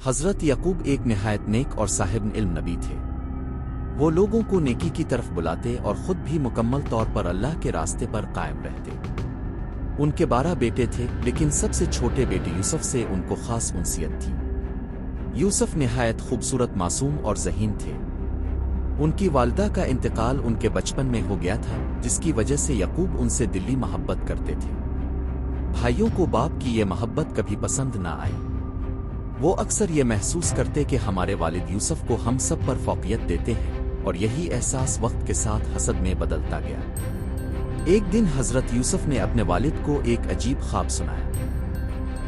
حضرت یعقوب ایک نہایت نیک اور صاحب علم نبی تھے۔ وہ لوگوں کو نیکی کی طرف بلاتے اور خود بھی مکمل طور پر اللہ کے راستے پر قائم رہتے۔ ان کے 12 بیٹے تھے، لیکن سب سے چھوٹے بیٹے یوسف سے ان کو خاص انسیت تھی۔ یوسف نہایت خوبصورت، معصوم اور ذہین تھے۔ ان کی والدہ کا انتقال ان کے بچپن میں ہو گیا تھا، جس کی وجہ سے یعقوب ان سے دلی محبت کرتے تھے۔ بھائیوں کو باپ کی یہ محبت کبھی پسند نہ آئی۔ وہ اکثر یہ محسوس کرتے کہ ہمارے والد یوسف کو ہم سب پر فوقیت دیتے ہیں، اور یہی احساس وقت کے ساتھ حسد میں بدلتا گیا۔ ایک دن حضرت یوسف نے اپنے والد کو ایک عجیب خواب سنایا۔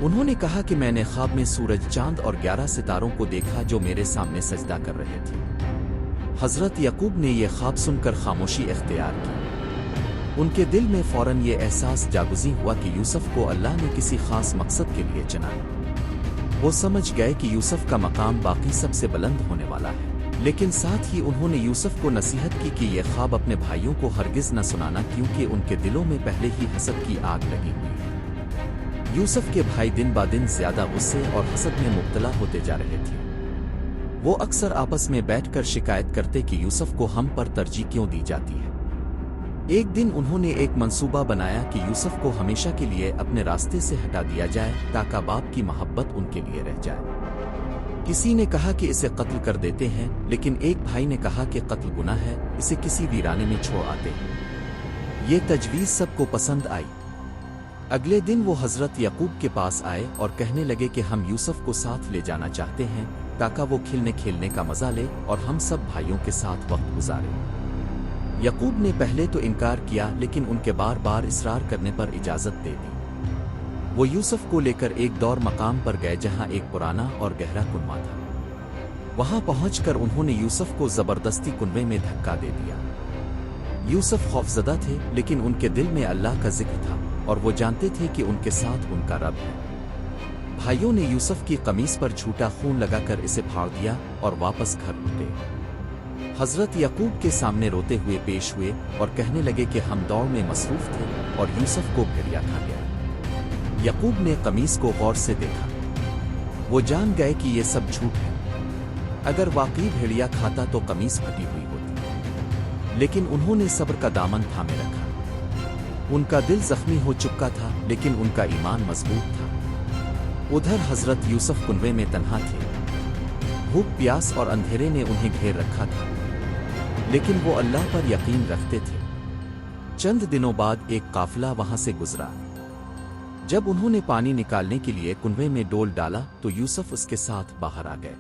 انہوں نے کہا کہ میں نے خواب میں سورج، چاند اور 11 ستاروں کو دیکھا جو میرے سامنے سجدہ کر رہے تھے۔ حضرت یعقوب نے یہ خواب سن کر خاموشی اختیار کی۔ ان کے دل میں فوراً یہ احساس جاگزیں ہوا کہ یوسف کو اللہ نے کسی خاص مقصد کے لیے چنا۔ وہ سمجھ گئے کہ یوسف کا مقام باقی سب سے بلند ہونے والا ہے، لیکن ساتھ ہی انہوں نے یوسف کو نصیحت کی کہ یہ خواب اپنے بھائیوں کو ہرگز نہ سنانا، کیونکہ ان کے دلوں میں پہلے ہی حسد کی آگ لگی ہوئی۔ یوسف کے بھائی دن بہ دن زیادہ غصے اور حسد میں مبتلا ہوتے جا رہے تھے۔ وہ اکثر آپس میں بیٹھ کر شکایت کرتے کہ یوسف کو ہم پر ترجیح کیوں دی جاتی ہے۔ ایک دن انہوں نے ایک منصوبہ بنایا کہ یوسف کو ہمیشہ کے لیے اپنے راستے سے ہٹا دیا جائے تاکہ باپ کی محبت ان کے لیے رہ جائے۔ کسی نے کہا کہ اسے قتل کر دیتے ہیں، لیکن ایک بھائی نے کہا کہ قتل گناہ ہے، اسے کسی ویرانے میں چھوڑ آتے ہیں۔ یہ تجویز سب کو پسند آئی۔ اگلے دن وہ حضرت یعقوب کے پاس آئے اور کہنے لگے کہ ہم یوسف کو ساتھ لے جانا چاہتے ہیں تاکہ وہ کھیلنے کا مزہ لے اور ہم سب بھائیوں کے ساتھ وقت گزارے۔ یعقوب نے پہلے تو انکار کیا، لیکن ان کے بار بار اصرار کرنے پر اجازت دے دی۔ وہ یوسف کو لے کر ایک دور مقام پر گئے جہاں ایک پرانا اور گہرا کنواں تھا۔ وہاں پہنچ کر انہوں نے یوسف کو زبردستی کنویں میں دھکا دے دیا۔ یوسف خوفزدہ تھے، لیکن ان کے دل میں اللہ کا ذکر تھا اور وہ جانتے تھے کہ ان کے ساتھ ان کا رب ہے۔ بھائیوں نے یوسف کی قمیص پر جھوٹا خون لگا کر اسے پھاڑ دیا اور واپس گھر لوٹے۔ حضرت یعقوب کے سامنے روتے ہوئے پیش ہوئے اور کہنے لگے کہ ہم دوڑ میں مصروف تھے اور یوسف کو بھیڑیا کھا گیا۔ یعقوب نے قمیص کو غور سے دیکھا۔ وہ جان گئے کہ یہ سب جھوٹ ہے۔ اگر واقعی بھیڑیا کھاتا تو قمیص پھٹی ہوئی ہوتی، لیکن انہوں نے صبر کا دامن تھامے رکھا۔ ان کا دل زخمی ہو چکا تھا، لیکن ان کا ایمان مضبوط تھا۔ ادھر حضرت یوسف کنویں میں تنہا تھے۔ بھوک، پیاس اور اندھیرے نے انہیں گھیر رکھا تھا، لیکن وہ اللہ پر یقین رکھتے تھے۔ چند دنوں بعد ایک قافلہ وہاں سے گزرا۔ جب انہوں نے پانی نکالنے کے لیے کنویں میں ڈول ڈالا تو یوسف اس کے ساتھ باہر آ گئے۔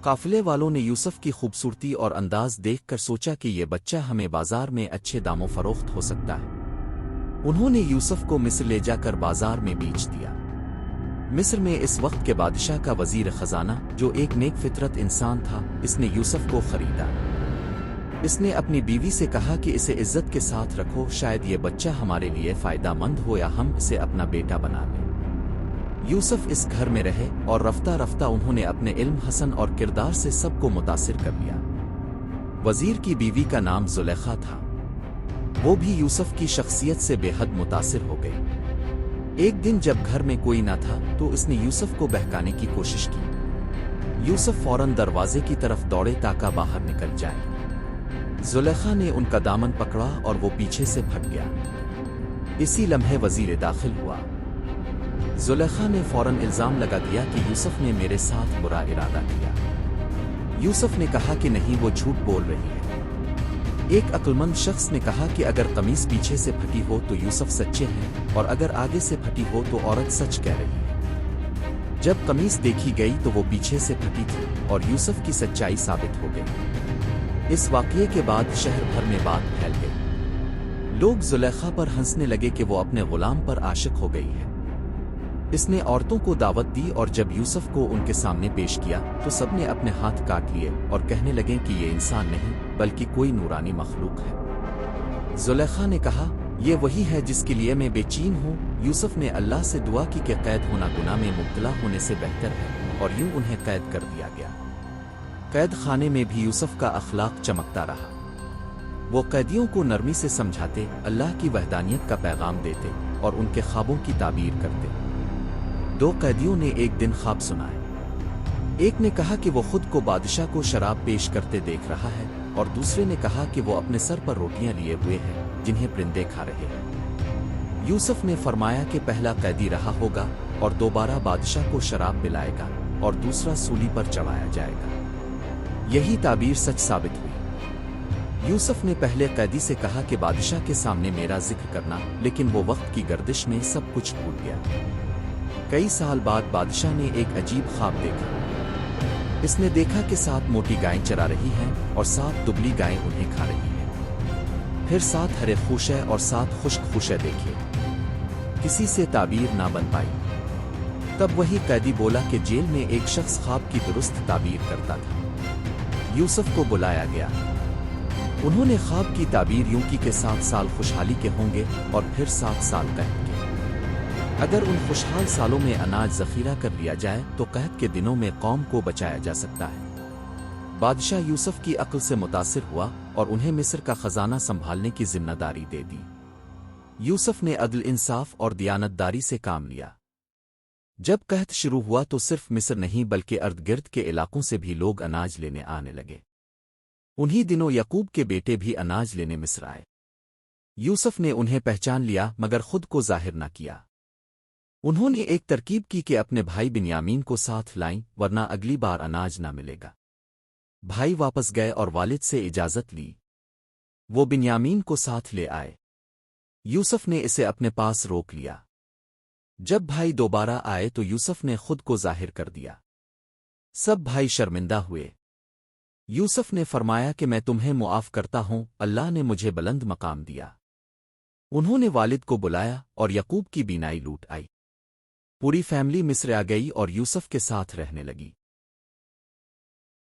قافلے والوں نے یوسف کی خوبصورتی اور انداز دیکھ کر سوچا کہ یہ بچہ ہمیں بازار میں اچھے داموں فروخت ہو سکتا ہے۔ انہوں نے یوسف کو مصر لے جا کر بازار میں بیچ دیا۔ مصر میں اس وقت کے بادشاہ کا وزیر خزانہ، جو ایک نیک فطرت انسان تھا، اس نے یوسف کو خریدا۔ اس نے اپنی بیوی سے کہا کہ اسے عزت کے ساتھ رکھو، شاید یہ بچہ ہمارے لیے فائدہ مند ہو یا ہم اسے اپنا بیٹا بنا لیں۔ یوسف اس گھر میں رہے اور رفتہ رفتہ انہوں نے اپنے علم، حسن اور کردار سے سب کو متاثر کر لیا۔ وزیر کی بیوی کا نام زلیخا تھا۔ وہ بھی یوسف کی شخصیت سے بے حد متاثر ہو گئی۔ ایک دن جب گھر میں کوئی نہ تھا تو اس نے یوسف کو بہکانے کی کوشش کی۔ یوسف فوراً دروازے کی طرف دوڑے تاکہ باہر نکل جائیں۔ زلیخا نے ان کا دامن پکڑا اور وہ پیچھے سے پھٹ گیا۔ اسی لمحے وزیر داخل ہوا۔ زلیخا نے فوراً الزام لگا دیا کہ یوسف نے میرے ساتھ برا ارادہ کیا۔ یوسف نے کہا کہ نہیں، وہ جھوٹ بول رہی ہے۔ ایک عقلمند شخص نے کہا کہ اگر قمیص پیچھے سے پھٹی ہو تو یوسف سچے ہیں، اور اگر آگے سے پھٹی ہو تو عورت سچ کہہ رہی ہے۔ جب قمیص دیکھی گئی تو وہ پیچھے سے پھٹی تھی اور یوسف کی سچائی ثابت ہو گئی۔ اس واقعے کے بعد شہر بھر میں بات پھیل گئی۔ لوگ زلیخا پر ہنسنے لگے کہ وہ اپنے غلام پر عاشق ہو گئی ہے۔ اس نے عورتوں کو دعوت دی اور جب یوسف کو ان کے سامنے پیش کیا تو سب نے اپنے ہاتھ کاٹ لیے اور کہنے لگے کہ یہ انسان نہیں بلکہ کوئی نورانی مخلوق ہے۔ زلیخا نے کہا، یہ وہی ہے جس کے لیے میں بے چین ہوں۔ یوسف نے اللہ سے دعا کی کہ قید ہونا گناہ میں مبتلا ہونے سے بہتر ہے، اور یوں انہیں قید کر دیا گیا۔ قید خانے میں بھی یوسف کا اخلاق چمکتا رہا۔ وہ قیدیوں کو نرمی سے سمجھاتے، اللہ کی وحدانیت کا پیغام دیتے اور ان کے خوابوں کی تعبیر کرتے۔ 2 قیدیوں نے ایک دن خواب سنائے۔ ایک نے کہا کہ وہ خود کو بادشاہ کو شراب پیش کرتے دیکھ رہا ہے، اور دوسرے نے کہا کہ وہ اپنے سر پر روٹیاں لیے ہوئے ہیں جنہیں پرندے کھا رہے ہیں۔ یوسف نے فرمایا کہ پہلا قیدی رہا ہوگا اور دوبارہ بادشاہ کو شراب پلائے گا، اور دوسرا سولی پر چڑھایا جائے گا۔ یہی تعبیر سچ ثابت ہوئی۔ یوسف نے پہلے قیدی سے کہا کہ بادشاہ کے سامنے میرا ذکر کرنا، لیکن وہ وقت کی گردش میں سب کچھ بھول گیا۔ کئی سال بعد بادشاہ نے ایک عجیب خواب دیکھا۔ اس نے دیکھا کہ 7 موٹی گائیں چرا رہی ہیں اور 7 دبلی گائیں انہیں کھا رہی ہیں۔ پھر 7 ہرے خوشے اور 7 خشک خوشے دیکھے۔ کسی سے تعبیر نہ بن پائی۔ تب وہی قیدی بولا کہ جیل میں ایک شخص خواب کی درست تعبیر کرتا تھا۔ یوسف کو بلایا گیا۔ انہوں نے خواب کی تعبیر یوں کی کہ 7 سال خوشحالی کے ہوں گے اور پھر 7 سال قحط کے۔ اگر ان خوشحال سالوں میں اناج ذخیرہ کر لیا جائے تو قحط کے دنوں میں قوم کو بچایا جا سکتا ہے۔ بادشاہ یوسف کی عقل سے متاثر ہوا اور انہیں مصر کا خزانہ سنبھالنے کی ذمہ داری دے دی۔ یوسف نے عدل، انصاف اور دیانتداری سے کام لیا۔ جب قحط شروع ہوا تو صرف مصر نہیں بلکہ ارد گرد کے علاقوں سے بھی لوگ اناج لینے آنے لگے۔ انہی دنوں یعقوب کے بیٹے بھی اناج لینے مصر آئے۔ یوسف نے انہیں پہچان لیا مگر خود کو ظاہر نہ کیا۔ انہوں نے ایک ترکیب کی کہ اپنے بھائی بنیامین کو ساتھ لائیں ورنہ اگلی بار اناج نہ ملے گا۔ بھائی واپس گئے اور والد سے اجازت لی۔ وہ بنیامین کو ساتھ لے آئے۔ یوسف نے اسے اپنے پاس روک لیا۔ جب بھائی دوبارہ آئے تو یوسف نے خود کو ظاہر کر دیا۔ سب بھائی شرمندہ ہوئے۔ یوسف نے فرمایا کہ میں تمہیں معاف کرتا ہوں، اللہ نے مجھے بلند مقام دیا۔ انہوں نے والد کو بلایا اور یعقوب کی بینائی لوٹ آئی۔ پوری فیملی مصر آ گئی اور یوسف کے ساتھ رہنے لگی۔